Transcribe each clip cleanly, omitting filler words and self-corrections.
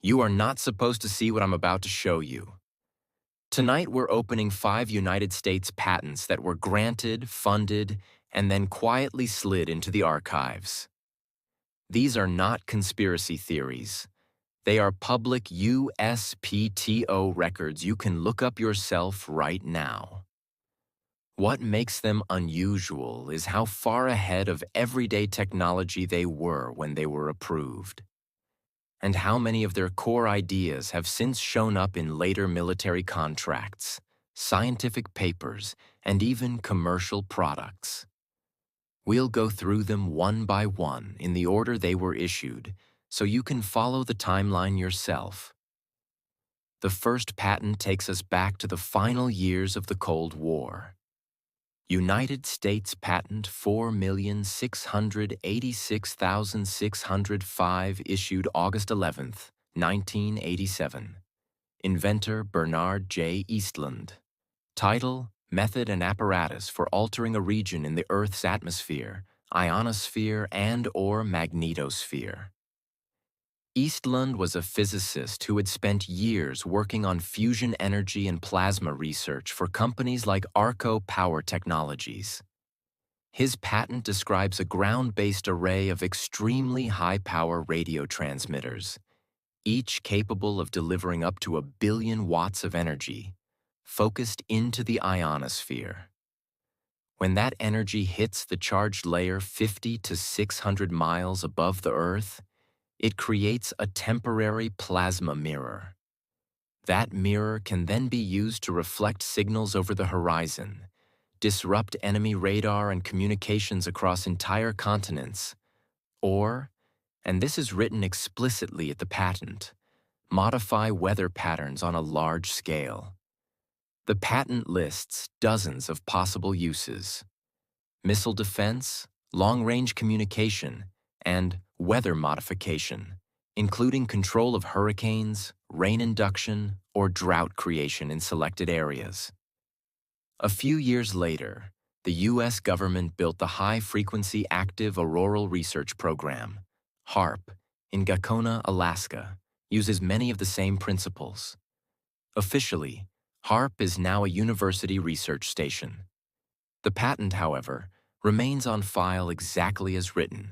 You are not supposed to see what I'm about to show you. Tonight, we're opening 5 United States patents that were granted, funded, and then quietly slid into the archives. These are not conspiracy theories. They are public USPTO records you can look up yourself right now. What makes them unusual is how far ahead of everyday technology they were when they were approved, and how many of their core ideas have since shown up in later military contracts, scientific papers, and even commercial products. We'll go through them one by one in the order they were issued, so you can follow the timeline yourself. The first patent takes us back to the final years of the Cold War. United States Patent 4,686,605 issued August 11, 1987. Inventor Bernard J. Eastland. Title: Method and apparatus for altering a region in the Earth's atmosphere, ionosphere and/or magnetosphere. Eastland was a physicist who had spent years working on fusion energy and plasma research for companies like Arco Power Technologies. His patent describes a ground-based array of extremely high-power radio transmitters, each capable of delivering up to 1 billion watts of energy, focused into the ionosphere. When that energy hits the charged layer 50 to 600 miles above the Earth, it creates a temporary plasma mirror. That mirror can then be used to reflect signals over the horizon, disrupt enemy radar and communications across entire continents, or, and this is written explicitly at the patent, modify weather patterns on a large scale. The patent lists dozens of possible uses: missile defense, long-range communication, and weather modification, including control of hurricanes, rain induction, or drought creation in selected areas. A few years later, the U.S. government built the High-Frequency Active Auroral Research Program, HAARP, in Gacona, Alaska, uses many of the same principles. Officially, HAARP is now a university research station. The patent, however, remains on file exactly as written.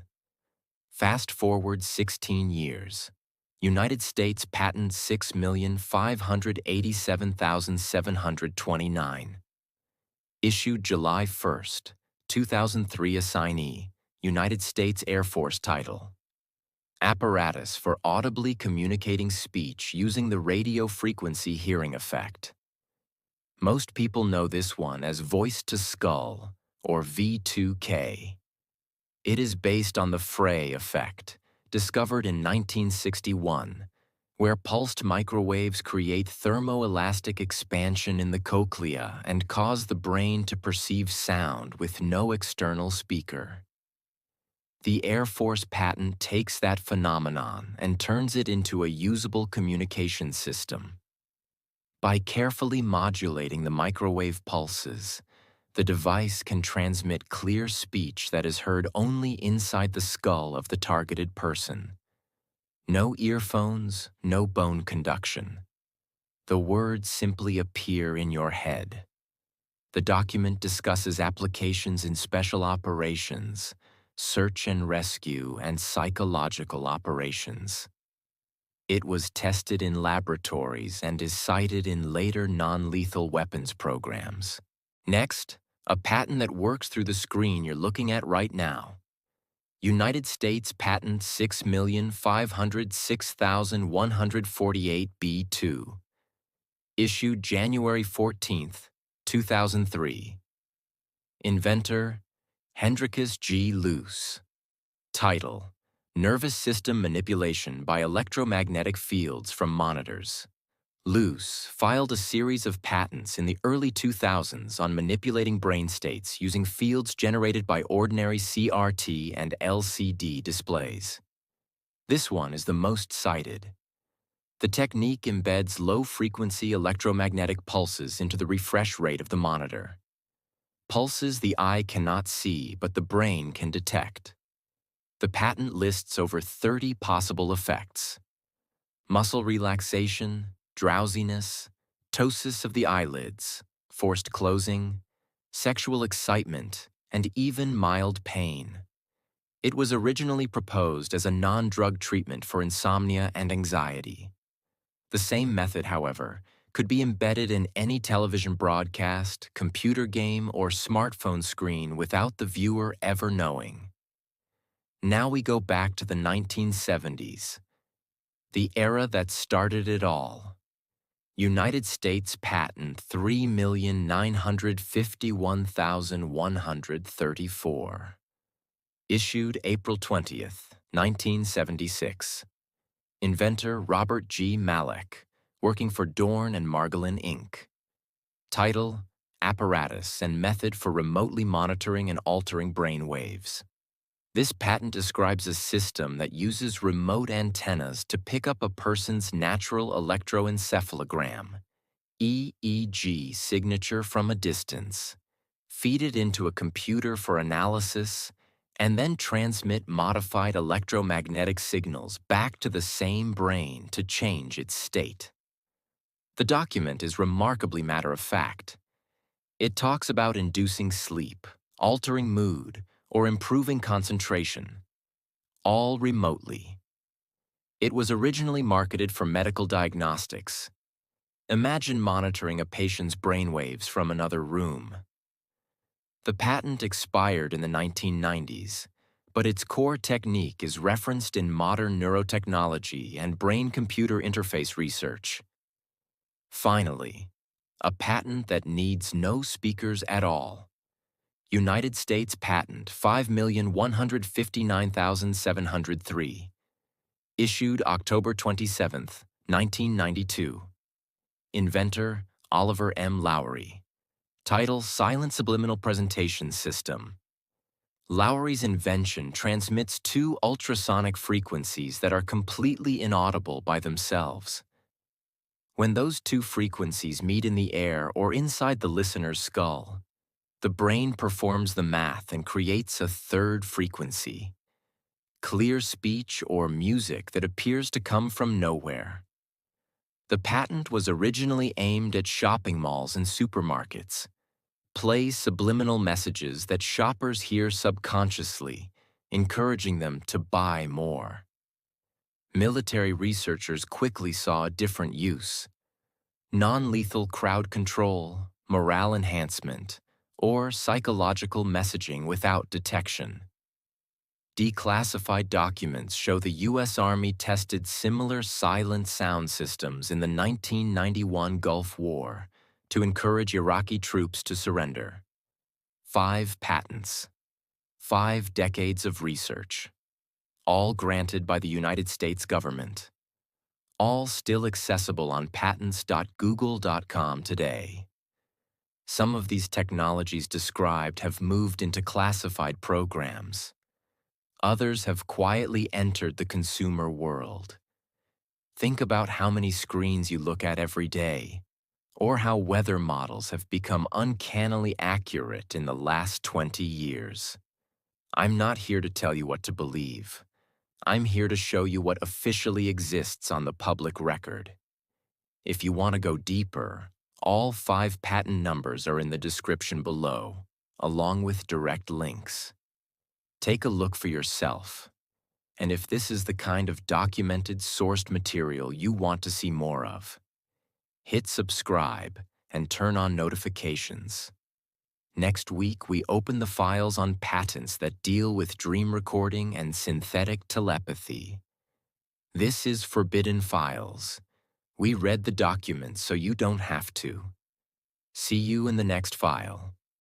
Fast forward 16 years. United States Patent 6,587,729. Issued July 1, 2003. Assignee, United States Air Force title. Apparatus for audibly communicating speech using the radio frequency hearing effect. Most people know this one as voice-to-skull, or V2K. It is based on the Frey effect, discovered in 1961, where pulsed microwaves create thermoelastic expansion in the cochlea and cause the brain to perceive sound with no external speaker. The Air Force patent takes that phenomenon and turns it into a usable communication system. By carefully modulating the microwave pulses, the device can transmit clear speech that is heard only inside the skull of the targeted person. No earphones, no bone conduction. The words simply appear in your head. The document discusses applications in special operations, search and rescue, and psychological operations. It was tested in laboratories and is cited in later non-lethal weapons programs. Next, a patent that works through the screen you're looking at right now. United States Patent 6,506,148 B2. Issued January 14, 2003. Inventor Hendrikus G. Luce. Title: Nervous system manipulation by electromagnetic fields from monitors. Luce filed a series of patents in the early 2000s on manipulating brain states using fields generated by ordinary CRT and LCD displays. This one is the most cited. The technique embeds low-frequency electromagnetic pulses into the refresh rate of the monitor. Pulses the eye cannot see but the brain can detect. The patent lists over 30 possible effects. muscle relaxation, drowsiness, ptosis of the eyelids, forced closing, sexual excitement, and even mild pain. It was originally proposed as a non-drug treatment for insomnia and anxiety. The same method, however, could be embedded in any television broadcast, computer game, or smartphone screen without the viewer ever knowing. Now we go back to the 1970s, the era that started it all. United States Patent 3,951,134. Issued April 20th, 1976. Inventor Robert G. Malek, working for Dorn and Margolin, Inc. Title: Apparatus and Method for Remotely Monitoring and Altering Brain Waves. This patent describes a system that uses remote antennas to pick up a person's natural electroencephalogram, EEG signature from a distance, feed it into a computer for analysis, and then transmit modified electromagnetic signals back to the same brain to change its state. The document is remarkably matter-of-fact. It talks about inducing sleep, altering mood, or improving concentration, all remotely. It was originally marketed for medical diagnostics. Imagine monitoring a patient's brainwaves from another room. The patent expired in the 1990s, but its core technique is referenced in modern neurotechnology and brain-computer interface research. Finally, a patent that needs no speakers at all. United States Patent 5,159,703. Issued October 27, 1992. Inventor Oliver M. Lowry. Title: Silent Subliminal Presentation System. Lowry's invention transmits two ultrasonic frequencies that are completely inaudible by themselves. When those two frequencies meet in the air or inside the listener's skull, the brain performs the math and creates a third frequency, clear speech or music that appears to come from nowhere. The patent was originally aimed at shopping malls and supermarkets. Play subliminal messages that shoppers hear subconsciously, encouraging them to buy more. Military researchers quickly saw a different use: non-lethal crowd control, morale enhancement, or psychological messaging without detection. Declassified documents show the U.S. Army tested similar silent sound systems in the 1991 Gulf War to encourage Iraqi troops to surrender. 5 patents. 5 decades of research. All granted by the United States government. All still accessible on patents.google.com today. Some of these technologies described have moved into classified programs. Others have quietly entered the consumer world. Think about how many screens you look at every day, or how weather models have become uncannily accurate in the last 20 years. I'm not here to tell you what to believe. I'm here to show you what officially exists on the public record. If you want to go deeper, all 5 patent numbers are in the description below, along with direct links. Take a look for yourself. And if this is the kind of documented, sourced material you want to see more of, hit subscribe and turn on notifications. Next week, we open the files on patents that deal with dream recording and synthetic telepathy. This is Forbidden Files. We read the documents so you don't have to. See you in the next file.